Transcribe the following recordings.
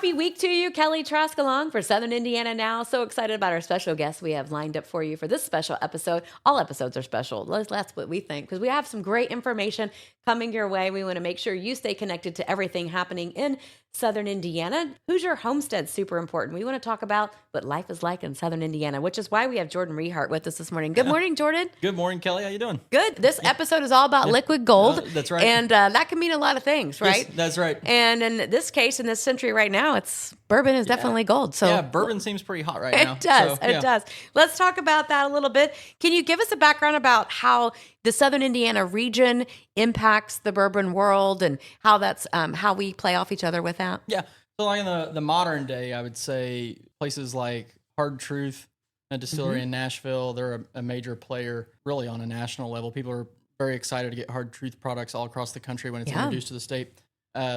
Happy week to you. Kelly Trask along for Southern Indiana Now. So excited about our special guests we have lined up for you for this special episode. All episodes are special. That's what we think because we have some great information coming your way. We want to make sure you stay connected to everything happening in Southern Indiana. Hoosier Homestead, super important. We want to talk about what life is like in Southern Indiana, which is why we have Jordan Rehart with us this morning. Good morning, Jordan. Good morning, Kelly. How you doing? Good. This episode is all about liquid gold. That's right. And that can mean a lot of things, right? Yes, that's right. And in this case, in this century right now, it's bourbon is definitely gold. So yeah, bourbon seems pretty hot right now. It does. So, It does. Let's talk about that a little bit. Can you give us a background about how the Southern Indiana region impacts the bourbon world and how that's how we play off each other with that? Yeah. So like in the modern day, I would say places like Hard Truth, a distillery in Nashville, they're a major player really on a national level. People are very excited to get Hard Truth products all across the country when it's introduced to the state.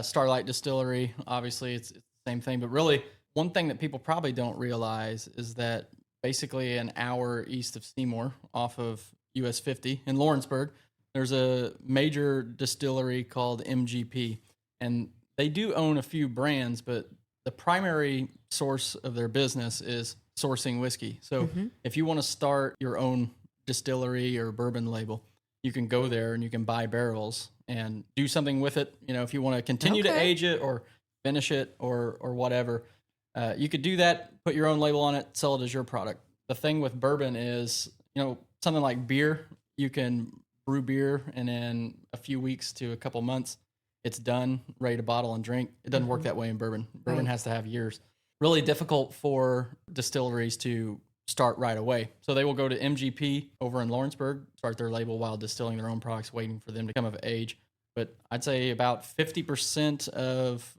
Starlight Distillery, obviously it's the same thing. But really, one thing that people probably don't realize is that basically an hour east of Seymour off of US 50 in Lawrenceburg, there's a major distillery called MGP. And they do own a few brands, but the primary source of their business is sourcing whiskey. So if you want to start your own distillery or bourbon label, you can go there and you can buy barrels and do something with it. You know, if you want to continue to age it or finish it or whatever, you could do that, put your own label on it, sell it as your product. The thing with bourbon is, you know, something like beer, you can brew beer and in a few weeks to a couple months, it's done, ready to bottle and drink. It doesn't work that way in bourbon. Bourbon has to have years. Really difficult for distilleries to start right away. So they will go to MGP over in Lawrenceburg, start their label while distilling their own products, waiting for them to come of age. But I'd say about 50% of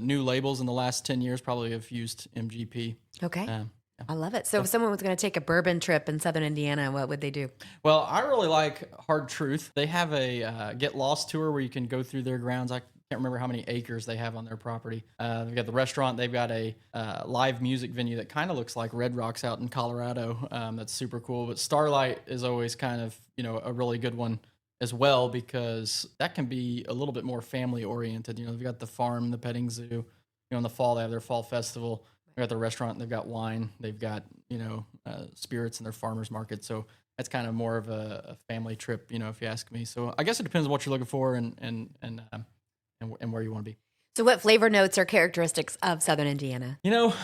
new labels in the last 10 years probably have used MGP. Okay. I love it. So if someone was going to take a bourbon trip in Southern Indiana, what would they do? Well, I really like Hard Truth. They have a Get Lost tour where you can go through their grounds. I can't remember how many acres they have on their property. They've got the restaurant. They've got a live music venue that kind of looks like Red Rocks out in Colorado. That's super cool. But Starlight is always kind of, you know, a really good one as well because that can be a little bit more family oriented. You know, they've got the farm, the petting zoo. You know, in the fall they have their fall festival. They've got the restaurant. They've got wine. They've got, you know, spirits in their farmers market. So that's kind of more of a family trip, you know, if you ask me. So I guess it depends on what you're looking for and where you want to be. So what flavor notes or characteristics of Southern Indiana? You know,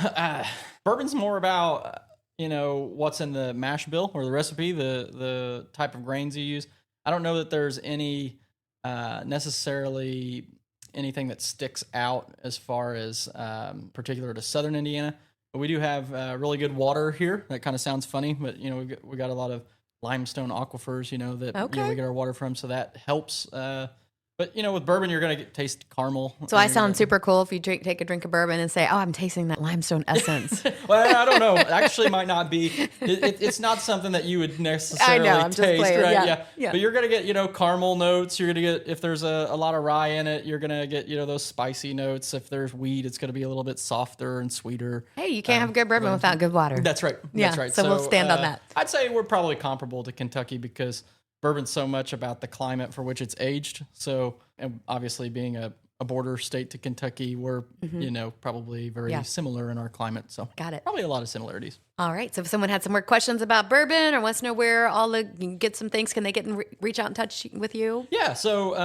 bourbon's more about, you know, what's in the mash bill or the recipe, the type of grains you use. I don't know that there's any necessarily anything that sticks out as far as particular to Southern Indiana. But we do have really good water here. That kind of sounds funny, but, you know, we got a lot of limestone aquifers, you know, that you know, we get our water from. So that helps. But, you know, with bourbon, you're going to taste caramel. So I sound super cool if you take a drink of bourbon and say, oh, I'm tasting that limestone essence. Well, I don't know. Actually, might not be. It's not something that you would necessarily I'm just taste, playing. right? Yeah. But you're going to get, you know, caramel notes. You're going to get, if there's a lot of rye in it, you're going to get, you know, those spicy notes. If there's wheat, it's going to be a little bit softer and sweeter. Hey, you can't have good bourbon without good water. That's right. Yeah, That's right. so we'll stand on that. I'd say we're probably comparable to Kentucky because bourbon's so much about the climate for which it's aged. So, and obviously being a border state to Kentucky, we're, you know, probably very similar in our climate. So got it. Probably a lot of similarities. All right. So if someone had some more questions about bourbon or wants to know where you can get some things, can they get and reach out and touch with you? Yeah. So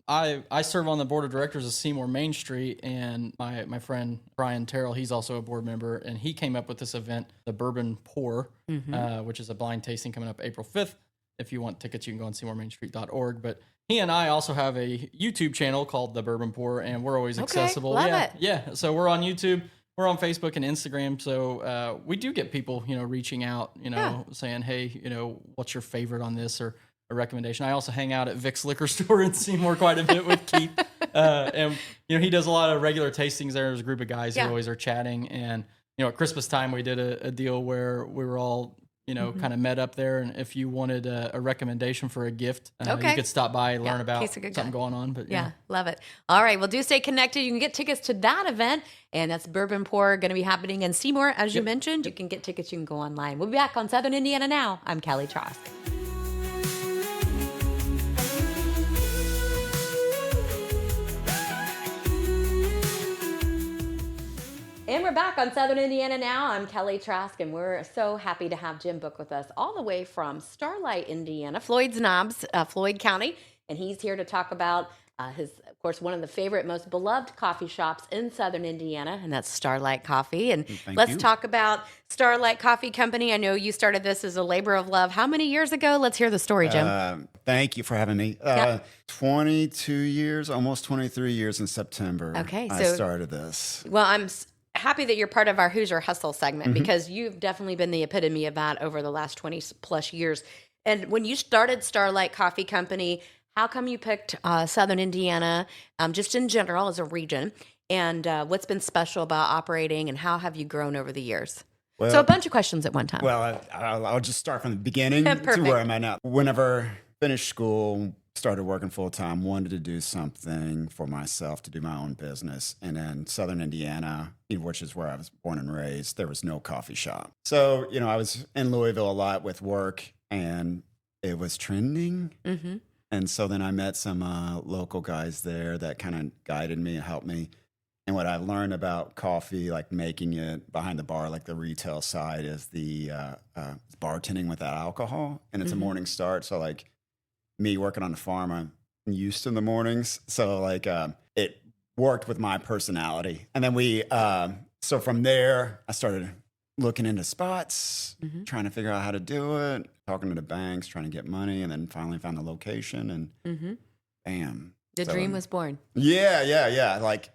I serve on the board of directors of Seymour Main Street, and my friend Brian Terrell, he's also a board member, and he came up with this event, the Bourbon Pour, which is a blind tasting coming up April 5th. If you want tickets, you can go on SeymourMainStreet.org. But he and I also have a YouTube channel called The Bourbon Pour, and we're always accessible. Love it. Yeah. So we're on YouTube. We're on Facebook and Instagram. So we do get people, you know, reaching out, you know, saying, hey, you know, what's your favorite on this or a recommendation. I also hang out at Vic's Liquor Store in Seymour quite a bit with Keith. And, you know, he does a lot of regular tastings there. There's a group of guys who always are chatting. And, you know, at Christmas time, we did a deal where we were all, you know, kind of met up there. And if you wanted a recommendation for a gift, you could stop by and learn about something going on. But love it. All right. Well, do stay connected. You can get tickets to that event. And that's Bourbon Pour, going to be happening in Seymour, as you mentioned. You can get tickets. You can go online. We'll be back on Southern Indiana Now. I'm Kelly Trask. we're back on Southern Indiana Now. I'm Kelly Trask, and we're so happy to have Jim Book with us all the way from Starlight, Indiana, Floyd's Knobs, Floyd County. And he's here to talk about of course, one of the favorite, most beloved coffee shops in Southern Indiana, and that's Starlight Coffee. And let's talk about Starlight Coffee Company. I know you started this as a labor of love. How many years ago? Let's hear the story, Jim. Thank you for having me. 22 years, almost 23 years in September. Okay, I started this. Well, I'm happy that you're part of our Hoosier Hustle segment because you've definitely been the epitome of that over the last 20 plus years. And when you started Starlight Coffee Company, how come you picked Southern Indiana, just in general as a region? And what's been special about operating, and how have you grown over the years? Well, so a bunch of questions at one time. Well, I'll just start from the beginning to where I'm at now. Whenever finished school, started working full time, wanted to do something for myself, to do my own business. And then Southern Indiana, which is where I was born and raised, there was no coffee shop. So, I was in Louisville a lot with work, and it was trending. Mm-hmm. And so then I met some local guys there that kind of guided me and helped me. And what I've learned about coffee, like making it behind the bar, like the retail side, is the bartending without alcohol. And it's a morning start. So like me working on the farm, I'm used to the mornings. So like it worked with my personality. And then so from there, I started looking into spots, trying to figure out how to do it, talking to the banks, trying to get money, and then finally found the location, and bam. The dream was born. Yeah. Like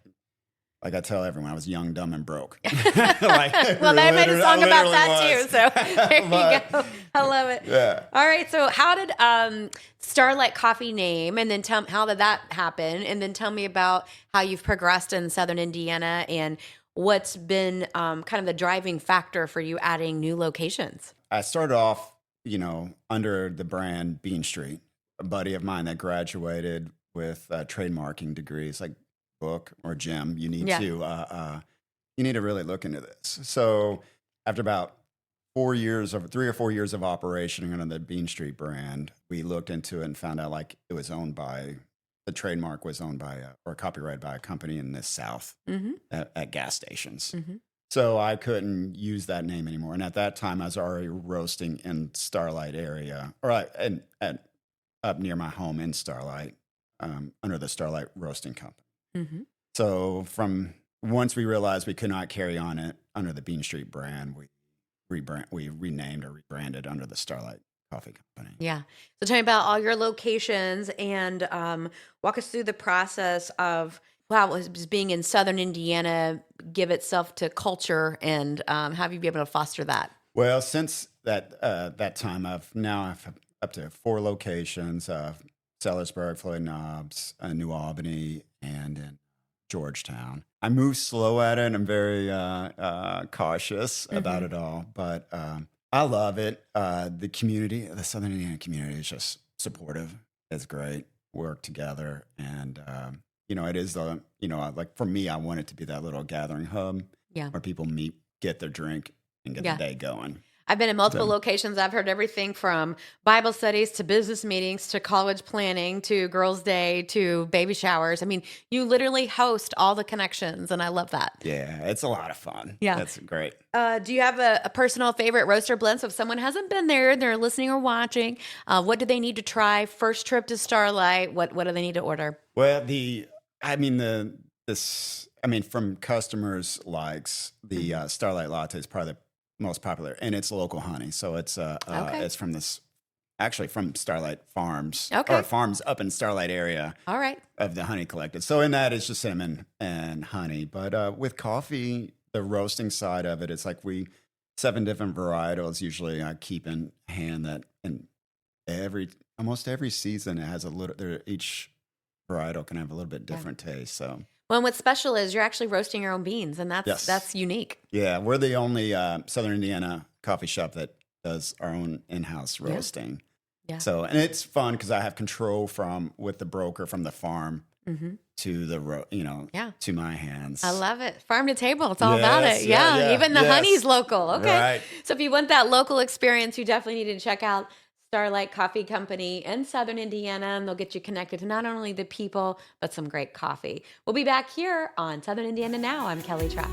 I tell everyone, I was young, dumb, and broke. Well, they made a song about that too, so there you go. I love it. Yeah. All right, so how did Starlight Coffee name, and then how did that happen? And then tell me about how you've progressed in Southern Indiana, and what's been kind of the driving factor for you adding new locations? I started off, under the brand Bean Street. A buddy of mine that graduated with trademarking degrees, like Book or Jim, you need to really look into this. So after about 3 or 4 years of operation under the Bean Street brand, we looked into it and found out like it was owned by. The trademark was owned by or copyrighted by a company in the South at gas stations. So I couldn't use that name anymore. And at that time, I was already roasting in Starlight area, or up near my home in Starlight, under the Starlight Roasting Company. So once we realized we could not carry on it under the Bean Street brand, we renamed or rebranded under the Starlight Coffee Company. Yeah. So tell me about all your locations, and walk us through the process of was being in Southern Indiana give itself to culture, and have you been able to foster that? Well, since that time, I've up to 4 locations: Sellersburg, Floyd Knobs, New Albany, and in Georgetown. I move slow at it. I'm very cautious about it all, but I love it. The community, the Southern Indiana community, is just supportive. It's great. Work together, and it is like for me, I want it to be that little gathering hub where people meet, get their drink, and get the day going. I've been in multiple locations. I've heard everything from Bible studies to business meetings to college planning to girls' day to baby showers. I mean, you literally host all the connections, and I love that. Yeah, it's a lot of fun. Yeah. That's great. Do you have a personal favorite roaster blend? So if someone hasn't been there, they're listening or watching, what do they need to try? First trip to Starlight, what do they need to order? Well, from customers likes the Starlight Latte is probably the most popular, and it's local honey. So it's it's from Starlight Farms, or farms up in Starlight area. All right. Of the honey collected. So in that, it's just cinnamon and honey. But with coffee, the roasting side of it, it's like 7 different varietals usually I keep in hand, that in almost every season it has each varietal can have a little bit different taste. So. Well, and what's special is you're actually roasting your own beans, and that's unique. Yeah, we're the only Southern Indiana coffee shop that does our own in-house roasting. Yeah. So, and it's fun because I have control with the broker from the farm to to my hands. I love it. Farm to table. It's all about it. Yeah. Even the honey's local. Okay. Right. So if you want that local experience, you definitely need to check out Starlight Coffee Company in Southern Indiana, and they'll get you connected to not only the people, but some great coffee. We'll be back here on Southern Indiana Now. I'm Kelly Trask.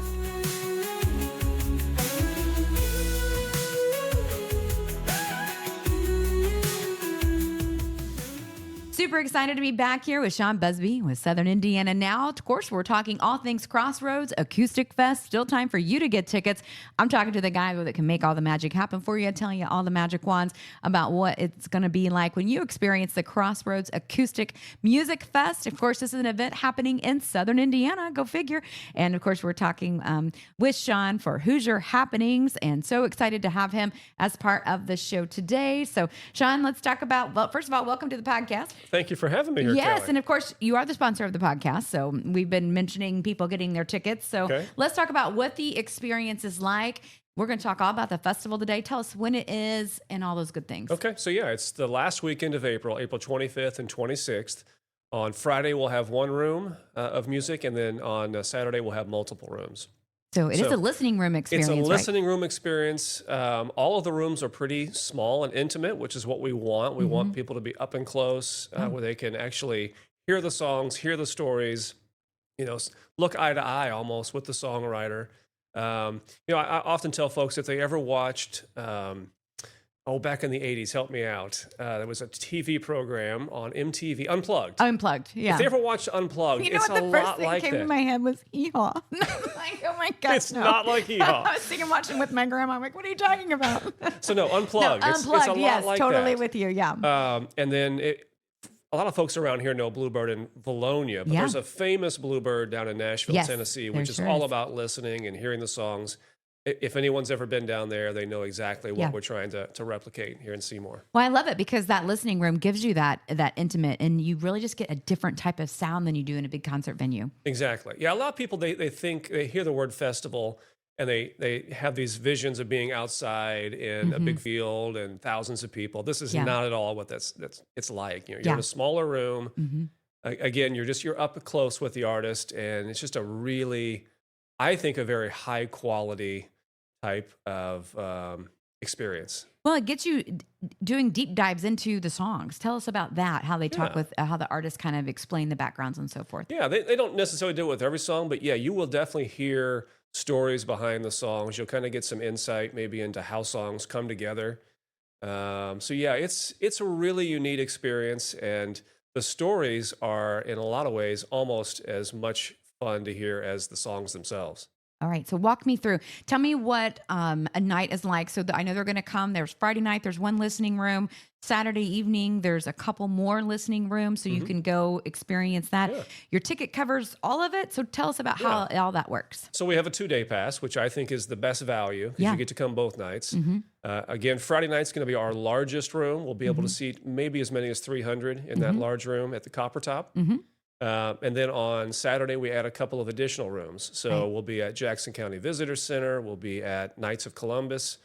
super excited to be back here with Sean Busby with Southern Indiana Now. Of course, we're talking all things Crossroads Acoustic Fest. Still time for you to get tickets. I'm talking to the guy that can make all the magic happen for you, telling you all the magic wands about what it's going to be like when you experience the Crossroads Acoustic Music Fest. Of course, this is an event happening in Southern Indiana. Go figure. And of course, we're talking with Sean for Hoosier Happenings, and so excited to have him as part of the show today. So, Sean, let's talk about, well, first of all, welcome to the podcast. Thank you for having me here, Yes, Kelly. and of course, you are the sponsor of the podcast, so we've been mentioning people getting their tickets. So let's talk about what the experience is like. We're going to talk all about the festival today. Tell us when it is and all those good things. Okay, so yeah, it's the last weekend of April, April 25th and 26th. On Friday, we'll have one room of music, and then on Saturday, we'll have multiple rooms. So it is a listening room experience. It's a listening room experience. All of the rooms are pretty small and intimate, which is what we want. We want people to be up and close, where they can actually hear the songs, hear the stories, look eye to eye almost with the songwriter. I often tell folks if they ever watched, back in the 80s, help me out. There was a TV program on MTV, Unplugged. Unplugged, yeah. If they ever watched Unplugged, you know it's what, a the first lot thing like came that. to my head was hee-haw. Like, oh my gosh, It's not like hee-haw. I was sitting watching with my grandma. I'm like, what are you talking about? So no, Unplugged. It's Unplugged, a lot yes, like totally that. with you, yeah. And then a lot of folks around here know Bluebird in Valonia, but there's a famous Bluebird down in Nashville, Yes, Tennessee, there which is sure all is. about listening and hearing the songs. If anyone's ever been down there, they know exactly what we're trying to replicate here in Seymour. Well, I love it because that listening room gives you that intimate, and you really just get a different type of sound than you do in a big concert venue. Exactly. Yeah, a lot of people, they think, they hear the word festival, and they have these visions of being outside in a big field and thousands of people. This is not at all what it's like. You're in a smaller room. Again, you're up close with the artist, and it's just a really, I think, a very high quality type of experience. Well, it gets you doing deep dives into the songs. Tell us about that, how they talk with, how the artists kind of explain the backgrounds and so forth. Yeah, they don't necessarily do it with every song, but yeah, you will definitely hear stories behind the songs. You'll kind of get some insight maybe into how songs come together. So yeah, it's a really unique experience, and the stories are in a lot of ways almost as much fun to hear as the songs themselves. All right, so walk me through. Tell me what a night is like. So I know they're going to come. There's Friday night. There's one listening room. Saturday evening, there's a couple more listening rooms, so you can go experience that. Yeah. Your ticket covers all of it. So tell us about how all that works. So we have a 2-day pass, which I think is the best value because you get to come both nights. Again, Friday night's going to be our largest room. We'll be able to seat maybe as many as 300 in that large room at the Copper Top. And then on Saturday, we add a couple of additional rooms. So we'll be at Jackson County Visitor Center. We'll be at Knights of Columbus,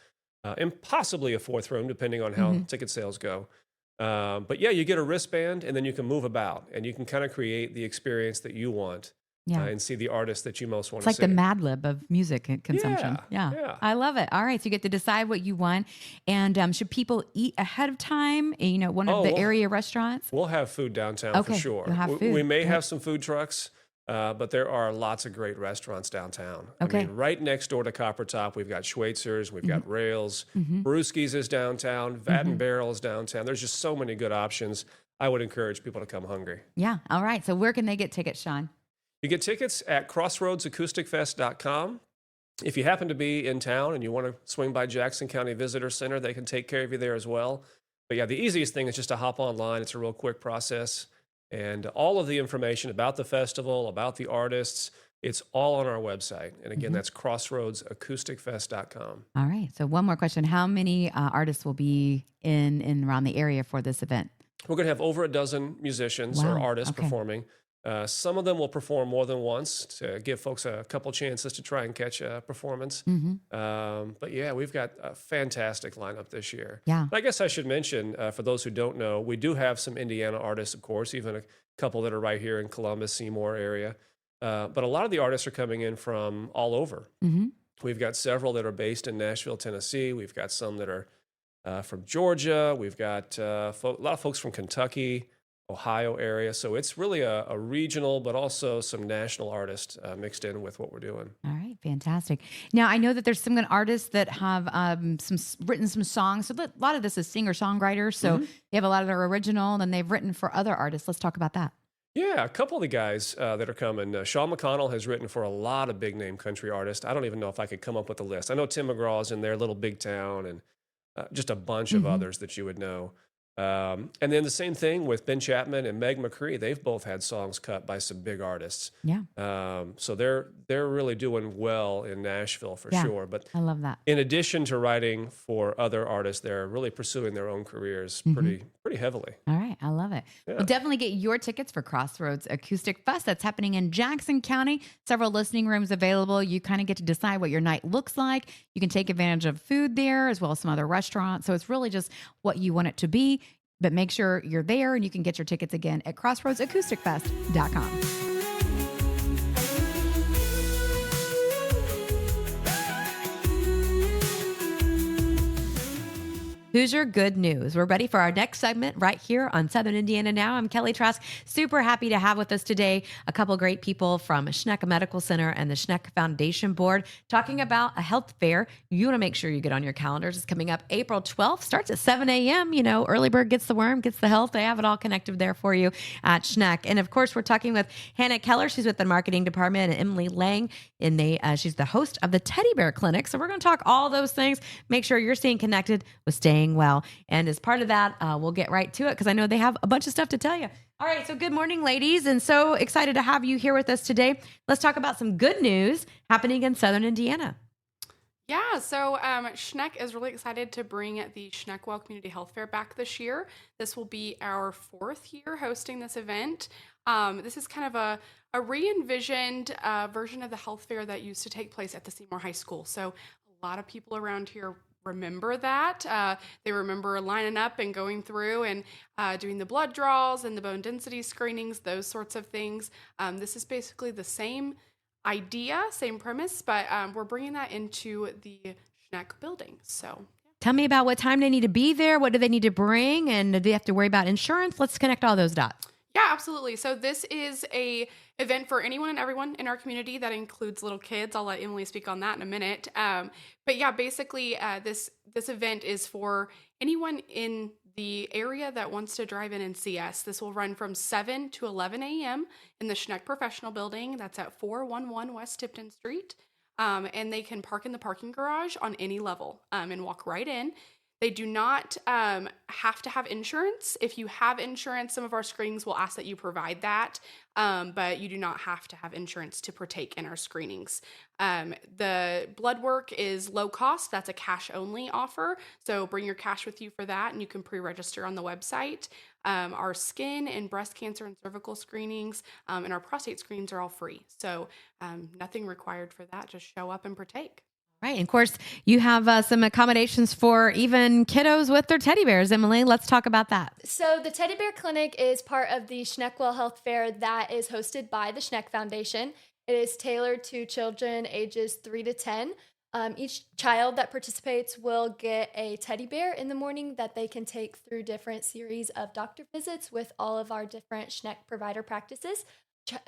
and possibly a fourth room, depending on how ticket sales go. But yeah, you get a wristband, and then you can move about, and you can kind of create the experience that you want. And see the artist that you most want to see. It's like the Mad Lib of music consumption. Yeah. I love it. All right. So you get to decide what you want. And should people eat ahead of time? One of the area restaurants? We'll have food downtown for sure. You'll have food. We may have some food trucks, but there are lots of great restaurants downtown. Okay. I mean, right next door to Copper Top, we've got Schweitzer's, we've got Rails, Brewski's is downtown, Vat and Barrel is downtown. There's just so many good options. I would encourage people to come hungry. Yeah. All right. So where can they get tickets, Sean? You get tickets at crossroadsacousticfest.com. If you happen to be in town and you want to swing by Jackson County Visitor Center, they can take care of you there as well. But yeah, the easiest thing is just to hop online. It's a real quick process. And all of the information about the festival, about the artists, it's all on our website. And again, that's crossroadsacousticfest.com. All right. So one more question. How many artists will be in around the area for this event? We're going to have over a dozen musicians or artists performing. Some of them will perform more than once to give folks a couple chances to try and catch a performance. But yeah, we've got a fantastic lineup this year. Yeah. I guess I should mention, for those who don't know, we do have some Indiana artists, of course, even a couple that are right here in Columbus, Seymour area. But a lot of the artists are coming in from all over. We've got several that are based in Nashville, Tennessee. We've got some that are from Georgia. We've got a lot of folks from Kentucky. Ohio area. So it's really a regional, but also some national artists mixed in with what we're doing. All right, fantastic. Now I know that there's some good artists that have written some songs. So a lot of this is singer-songwriters. So they have a lot of their original, and then they've written for other artists. Let's talk about that. Yeah, a couple of the guys that are coming. Sean McConnell has written for a lot of big name country artists. I don't even know if I could come up with a list. I know Tim McGraw's in there, Little Big Town, and just a bunch of others that you would know. And then the same thing with Ben Chapman and Meg McCree. They've both had songs cut by some big artists. Yeah. So they're really doing well in Nashville for sure. But I love that. in addition to writing for other artists, they're really pursuing their own careers pretty heavily. All right. I love it. Yeah. Well, definitely get your tickets for Crossroads Acoustic Fest. That's happening in Jackson County. Several listening rooms available. You kind of get to decide what your night looks like. You can take advantage of food there as well as some other restaurants. So it's really just what you want it to be. But make sure you're there, and you can get your tickets again at crossroadsacousticfest.com. Who's your good news? We're ready for our next segment right here on Southern Indiana Now. I'm Kelly Trask. Super happy to have with us today a couple great people from Schneck Medical Center and the Schneck Foundation Board talking about a health fair. You want to make sure you get on your calendars. It's coming up April 12th. Starts at 7 a.m. You know, early bird gets the worm, gets the health. They have it all connected there for you at Schneck. And of course, we're talking with Hannah Keller. She's with the marketing department, and Emily Lang. And she's the host of the Teddy Bear Clinic. So we're going to talk all those things. Make sure you're staying connected with staying well. And as part of that, we'll get right to it because I know they have a bunch of stuff to tell you. All right. So good morning, ladies. And so excited to have you here with us today. Let's talk about some good news happening in Southern Indiana. Yeah, so Schneck is really excited to bring the Schneckwell Community Health Fair back this year. This will be our 4th year hosting this event. This is kind of a re-envisioned version of the health fair that used to take place at the Seymour High School. So a lot of people around here remember that. They remember lining up and going through and doing the blood draws and the bone density screenings, those sorts of things. This is basically the same idea, same premise, but we're bringing that into the Schneck building. So tell me about what time they need to be there. What do they need to bring? And do they have to worry about insurance? Let's connect all those dots. Yeah, absolutely. So this is a event for anyone and everyone in our community. That includes little kids. I'll let Emily speak on that in a minute. But yeah, basically this event is for anyone in the area that wants to drive in and see us. This will run from 7 to 11 a.m. in the Schneck Professional Building. That's at 411 West Tipton Street. And they can park in the parking garage on any level and walk right in. They do not have to have insurance. If you have insurance, some of our screenings will ask that you provide that, but you do not have to have insurance to partake in our screenings. The blood work is low cost. That's a cash only offer. So bring your cash with you for that, and you can pre-register on the website. Our skin and breast cancer and cervical screenings and our prostate screenings are all free. So nothing required for that. Just show up and partake. Right. And of course, you have some accommodations for even kiddos with their teddy bears. Emily, let's talk about that. So the Teddy Bear Clinic is part of the Schneckwell Health Fair that is hosted by the Schneck Foundation. It is tailored to children ages 3 to 10. Each child that participates will get a teddy bear in the morning that they can take through different series of doctor visits with all of our different Schneck provider practices.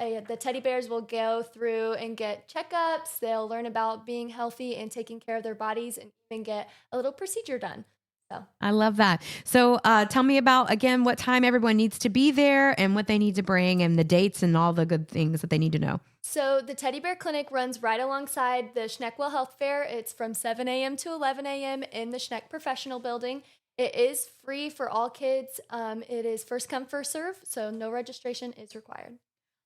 The teddy bears will go through and get checkups. They'll learn about being healthy and taking care of their bodies, and even get a little procedure done. So I love that. So tell me about, again, what time everyone needs to be there and what they need to bring and the dates and all the good things that they need to know. So the Teddy Bear Clinic runs right alongside the Schneckwell Health Fair. It's from 7 a.m. to 11 a.m. in the Schneck Professional Building. It is free for all kids. It is first come, first serve, so no registration is required.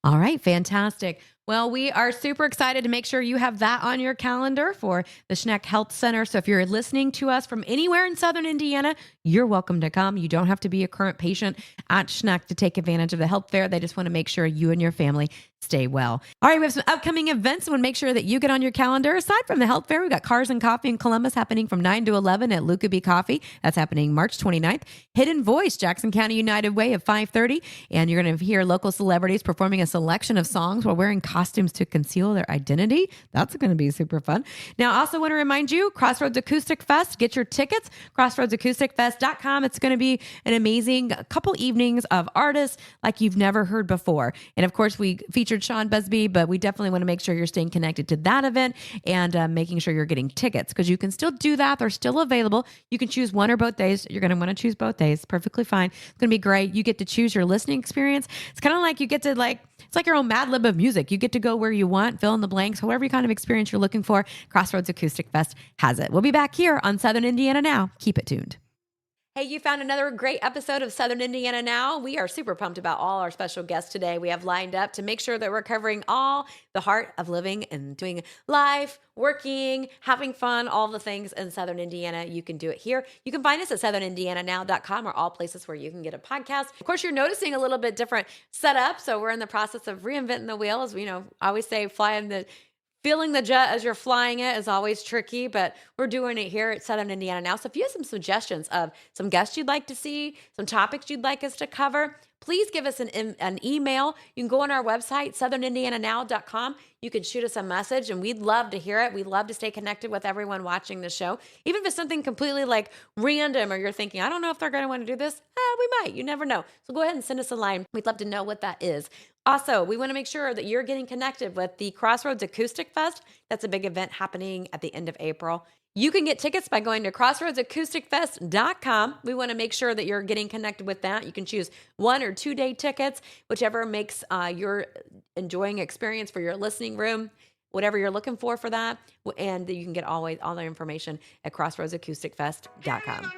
All right, fantastic. Well, we are super excited to make sure you have that on your calendar for the Schneck Health Center. So if you're listening to us from anywhere in Southern Indiana, you're welcome to come. You don't have to be a current patient at Schneck to take advantage of the health fair. They just want to make sure you and your family stay well. All right, we have some upcoming events. We want to make sure that you get on your calendar. Aside from the health fair, we've got Cars and Coffee in Columbus happening from 9 to 11 at Luca B Coffee. That's happening March 29th. Hidden Voice, Jackson County United Way at 5:30. And you're going to hear local celebrities performing a selection of songs while wearing costumes to conceal their identity. That's going to be super fun. Now, I also want to remind you, Crossroads Acoustic Fest, get your tickets, crossroadsacousticfest.com. It's going to be an amazing couple evenings of artists like you've never heard before. And of course, we featured Sean Busby, but we definitely want to make sure you're staying connected to that event and making sure you're getting tickets, because you can still do that. They're still available. You can choose one or both days. You're going to want to choose both days. Perfectly fine. It's going to be great. You get to choose your listening experience. It's kind of like you get to it's like your own Mad Lib of music. You get to go where you want, fill in the blanks, whatever kind of experience you're looking for. Crossroads Acoustic Fest has it. We'll be back here on Southern Indiana Now. Keep it tuned. Hey, you found another great episode of Southern Indiana Now. We are super pumped about all our special guests today we have lined up to make sure that we're covering all the heart of living and doing life, working, having fun, all the things in Southern Indiana. You can do it here. You can find us at southernindiananow.com or all places where you can get a podcast. Of course, you're noticing a little bit different setup, so we're in the process of reinventing the wheel. As we I always say, feeling the jet as you're flying it is always tricky, but we're doing it here at Southern Indiana Now. So if you have some suggestions of some guests you'd like to see, some topics you'd like us to cover, please give us an email. You can go on our website, southernindiananow.com. You can shoot us a message, and we'd love to hear it. We'd love to stay connected with everyone watching the show. Even if it's something completely random, or you're thinking, I don't know if they're going to want to do this. We might. You never know. So go ahead and send us a line. We'd love to know what that is. Also, we want to make sure that you're getting connected with the Crossroads Acoustic Fest. That's a big event happening at the end of April. You can get tickets by going to crossroadsacousticfest.com. We want to make sure that you're getting connected with that. You can choose 1 or 2 day tickets, whichever makes your enjoying experience for your listening room, whatever you're looking for that. And you can get all the information at crossroadsacousticfest.com.